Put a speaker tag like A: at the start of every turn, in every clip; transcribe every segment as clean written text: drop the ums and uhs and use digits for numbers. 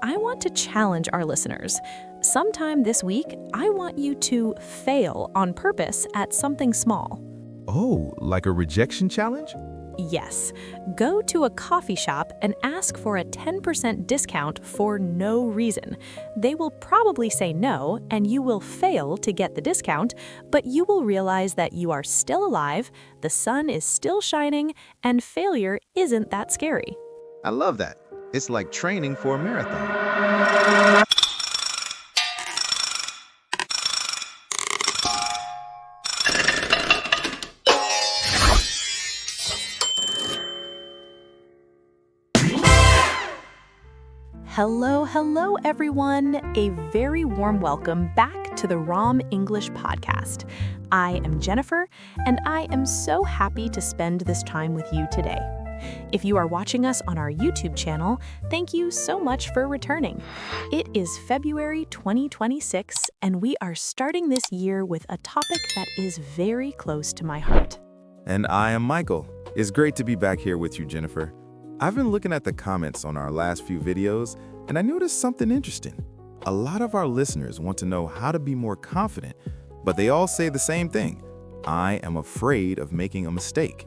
A: I want to challenge our listeners. Sometime this week, I want you to fail on purpose at something small.
B: Oh, like a rejection challenge?
A: Yes, go to a coffee shop and ask for a 10% discount for no reason. They will probably say no, and you will fail to get the discount, but you will realize that you are still alive, the sun is still shining, and failure isn't that scary.
B: I love that. It's like training for a marathon.
A: Hello, everyone. A very warm welcome back to the Rom English Podcast. I am Jennifer, and I am so happy to spend this time with you today. If you are watching us on our YouTube channel, thank you so much for returning. It is February 2026, and we are starting this year with a topic that is very close to my heart.
B: And I am Michael. It's great to be back here with you, Jennifer. I've been looking at the comments on our last few videos, and I noticed something interesting. A lot of our listeners want to know how to be more confident, but they all say the same thing. I am afraid of making a mistake.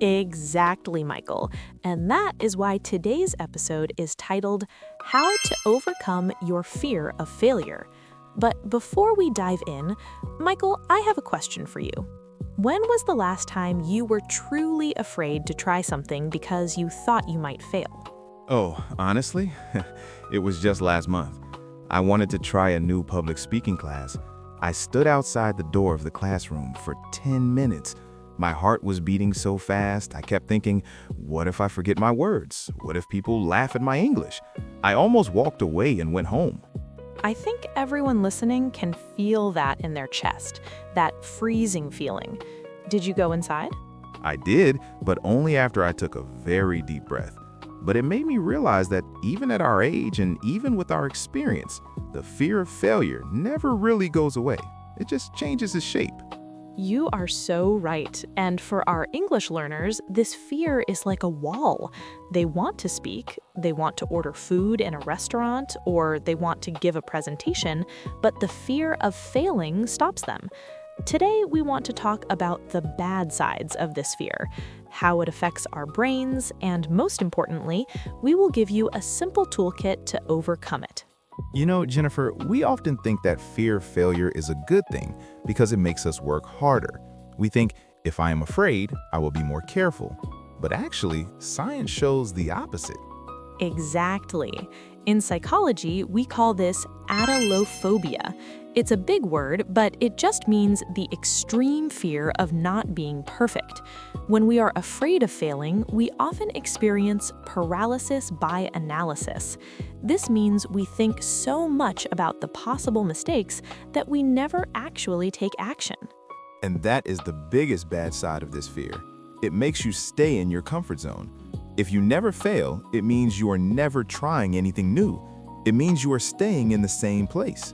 A: Exactly, Michael. And that is why today's episode is titled, How to Overcome Your Fear of Failure. But before we dive in, Michael, I have a question for you. When was the last time you were truly afraid to try something because you thought you might fail?
B: Oh, honestly, it was just last month. I wanted to try a new public speaking class. I stood outside the door of the classroom for 10 minutes. My heart was beating so fast, I kept thinking, what if I forget my words? What if people laugh at my English? I almost walked away and went home.
A: I think everyone listening can feel that in their chest, that freezing feeling. Did you go inside?
B: I did, but only after I took a very deep breath. But it made me realize that even at our age and even with our experience, the fear of failure never really goes away. It just changes its shape.
A: You are so right. And for our English learners, this fear is like a wall. They want to speak, they want to order food in a restaurant, or they want to give a presentation, but the fear of failing stops them. Today, we want to talk about the bad sides of this fear, how it affects our brains, and most importantly, we will give you a simple toolkit to overcome it.
B: You know, Jennifer, we often think that fear of failure is a good thing because it makes us work harder. We think, if I am afraid, I will be more careful. But actually, science shows the opposite.
A: Exactly. In psychology, we call this atylophobia. It's a big word, but it just means the extreme fear of not being perfect. When we are afraid of failing, we often experience paralysis by analysis. This means we think so much about the possible mistakes that we never actually take action.
B: And that is the biggest bad side of this fear. It makes you stay in your comfort zone. If you never fail, it means you are never trying anything new. It means you are staying in the same place.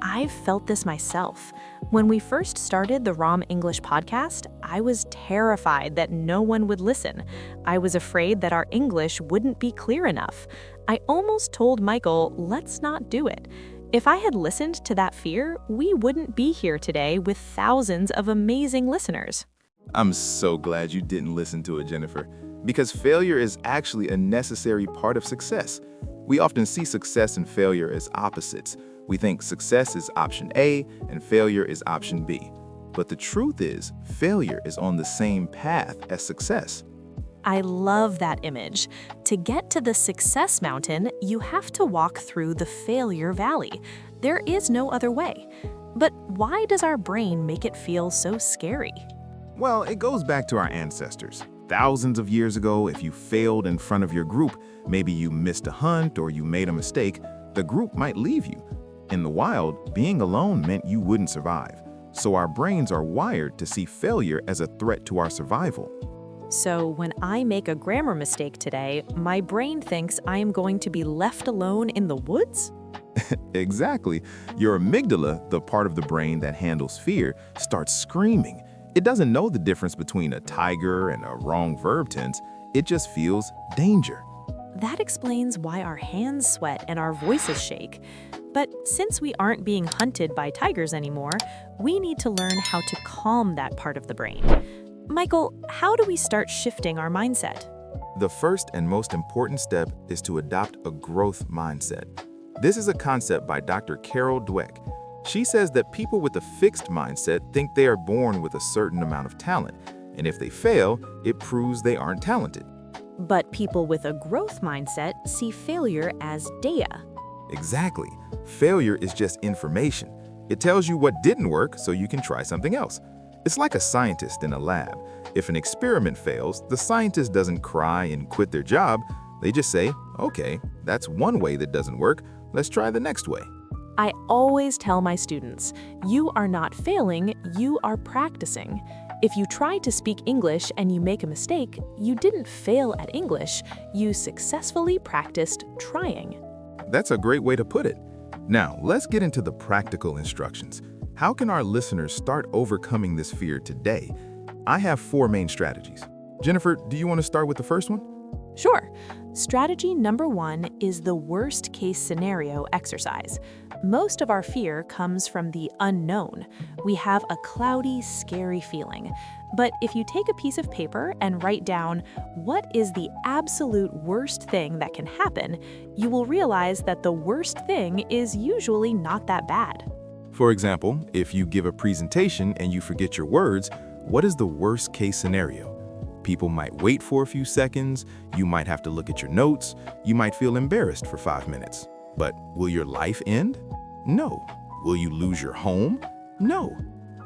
A: I've felt this myself. When we first started the Rom English Podcast, I was terrified that no one would listen. I was afraid that our English wouldn't be clear enough. I almost told Michael, let's not do it. If I had listened to that fear, we wouldn't be here today with thousands of amazing listeners.
B: I'm so glad you didn't listen to it, Jennifer, because failure is actually a necessary part of success. We often see success and failure as opposites. We think success is option A and failure is option B. But the truth is, failure is on the same path as success.
A: I love that image. To get to the success mountain, you have to walk through the failure valley. There is no other way. But why does our brain make it feel so scary?
B: Well, it goes back to our ancestors. Thousands of years ago, if you failed in front of your group, maybe you missed a hunt or you made a mistake, the group might leave you. In the wild, being alone meant you wouldn't survive. So our brains are wired to see failure as a threat to our survival.
A: So when I make a grammar mistake today, my brain thinks I am going to be left alone in the woods?
B: Exactly. Your amygdala, the part of the brain that handles fear, starts screaming. It doesn't know the difference between a tiger and a wrong verb tense. It just feels danger.
A: That explains why our hands sweat and our voices shake. But since we aren't being hunted by tigers anymore, we need to learn how to calm that part of the brain. Michael, how do we start shifting our mindset?
B: The first and most important step is to adopt a growth mindset. This is a concept by Dr. Carol Dweck. She says that people with a fixed mindset think they are born with a certain amount of talent, and if they fail, it proves they aren't talented.
A: But people with a growth mindset see failure as data.
B: Exactly. Failure is just information. It tells you what didn't work so you can try something else. It's like a scientist in a lab. If an experiment fails, the scientist doesn't cry and quit their job. They just say, okay, that's one way that doesn't work. Let's try the next way.
A: I always tell my students, you are not failing, you are practicing. If you try to speak English and you make a mistake, you didn't fail at English, you successfully practiced trying.
B: That's a great way to put it. Now, let's get into the practical instructions. How can our listeners start overcoming this fear today? I have 4 main strategies. Jennifer, do you want to start with the first one?
A: Sure. Strategy number 1 is the worst case scenario exercise. Most of our fear comes from the unknown. We have a cloudy, scary feeling. But if you take a piece of paper and write down what is the absolute worst thing that can happen, you will realize that the worst thing is usually not that bad.
B: For example, if you give a presentation and you forget your words, what is the worst case scenario? People might wait for a few seconds, you might have to look at your notes, you might feel embarrassed for 5 minutes. But will your life end? No. Will you lose your home? No.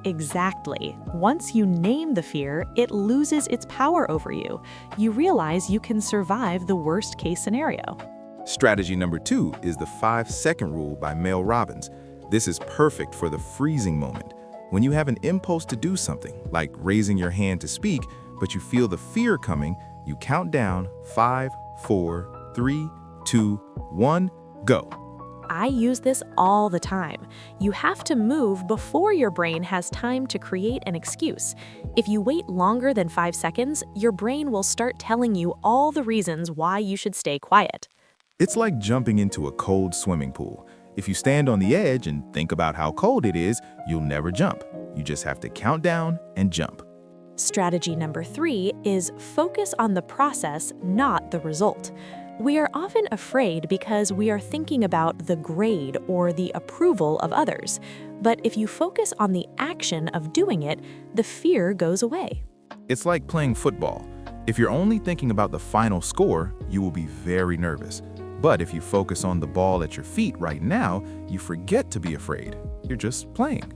A: Exactly. Once you name the fear, it loses its power over you. You realize you can survive the worst case scenario.
B: Strategy number 2 is the 5-second rule by Mel Robbins. This is perfect for the freezing moment. When you have an impulse to do something, like raising your hand to speak, but you feel the fear coming, you count down 5, 4, 3, 2, 1, go.
A: I use this all the time. You have to move before your brain has time to create an excuse. If you wait longer than 5 seconds, your brain will start telling you all the reasons why you should stay quiet.
B: It's like jumping into a cold swimming pool. If you stand on the edge and think about how cold it is, you'll never jump. You just have to count down and jump.
A: Strategy number 3 is focus on the process, not the result. We are often afraid because we are thinking about the grade or the approval of others. But if you focus on the action of doing it, the fear goes away.
B: It's like playing football. If you're only thinking about the final score, you will be very nervous. But if you focus on the ball at your feet right now, you forget to be afraid. You're just playing.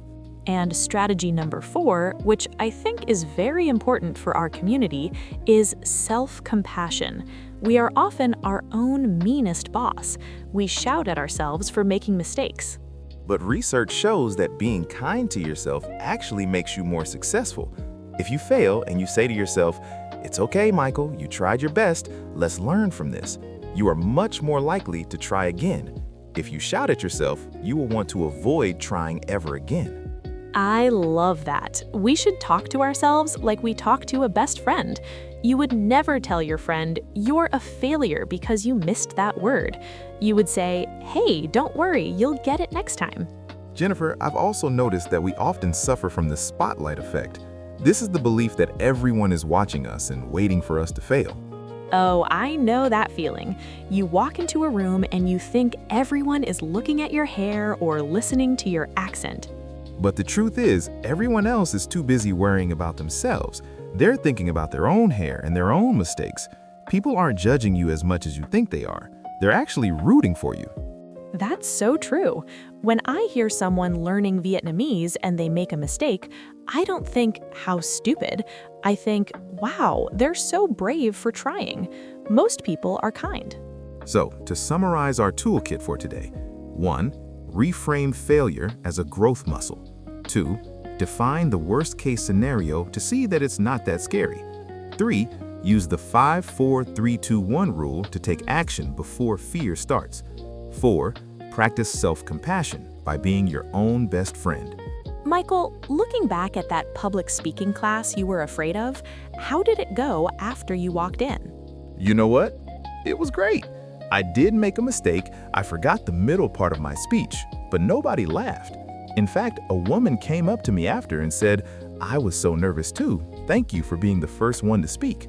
A: And strategy number 4, which I think is very important for our community, is self-compassion. We are often our own meanest boss. We shout at ourselves for making mistakes.
B: But research shows that being kind to yourself actually makes you more successful. If you fail and you say to yourself, "It's okay, Michael, you tried your best, let's learn from this," you are much more likely to try again. If you shout at yourself, you will want to avoid trying ever again.
A: I love that. We should talk to ourselves like we talk to a best friend. You would never tell your friend, "You're a failure because you missed that word." You would say, "Hey, don't worry, you'll get it next time."
B: Jennifer, I've also noticed that we often suffer from the spotlight effect. This is the belief that everyone is watching us and waiting for us to fail.
A: Oh, I know that feeling. You walk into a room and you think everyone is looking at your hair or listening to your accent.
B: But the truth is, everyone else is too busy worrying about themselves. They're thinking about their own hair and their own mistakes. People aren't judging you as much as you think they are. They're actually rooting for you.
A: That's so true. When I hear someone learning Vietnamese and they make a mistake, I don't think, "How stupid." I think, "Wow, they're so brave for trying." Most people are kind.
B: So, to summarize our toolkit for today: 1. Reframe failure as a growth muscle. 2. Define the worst-case scenario to see that it's not that scary. 3. Use the 5, 4, 3, 2, 1 rule to take action before fear starts. 4. Practice self-compassion by being your own best friend.
A: Michael, looking back at that public speaking class you were afraid of, how did it go after you walked in?
B: You know what? It was great. I did make a mistake. I forgot the middle part of my speech, but nobody laughed. In fact, a woman came up to me after and said, "I was so nervous too. Thank you for being the first one to speak."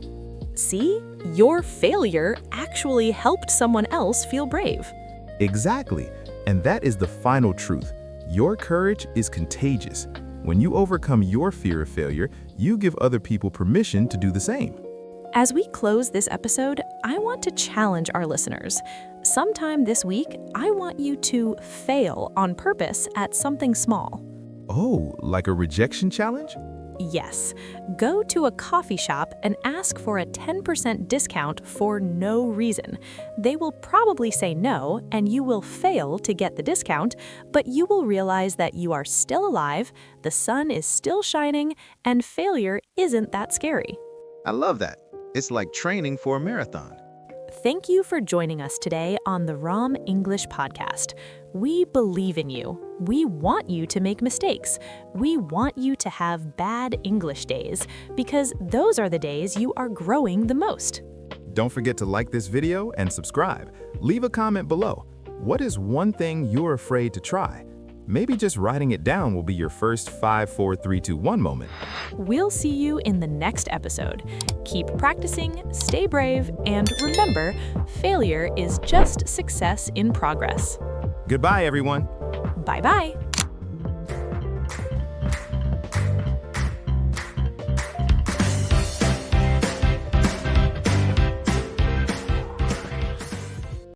A: See, your failure actually helped someone else feel brave.
B: Exactly. And that is the final truth. Your courage is contagious. When you overcome your fear of failure, you give other people permission to do the same.
A: As we close this episode, I want to challenge our listeners. Sometime this week, I want you to fail on purpose at something small.
B: Oh, like a rejection challenge?
A: Yes, go to a coffee shop and ask for a 10% discount for no reason. They will probably say no, and you will fail to get the discount, but you will realize that you are still alive, the sun is still shining, and failure isn't that scary.
B: I love that. It's like training for a marathon.
A: Thank you for joining us today on the Rom English Podcast. We believe in you. We want you to make mistakes. We want you to have bad English days because those are the days you are growing the most.
B: Don't forget to like this video and subscribe. Leave a comment below. What is one thing you're afraid to try? Maybe just writing it down will be your first 5, 4, 3, 2, 1 moment.
A: We'll see you in the next episode. Keep practicing, stay brave, and remember, failure is just success in progress.
B: Goodbye, everyone.
A: Bye-bye.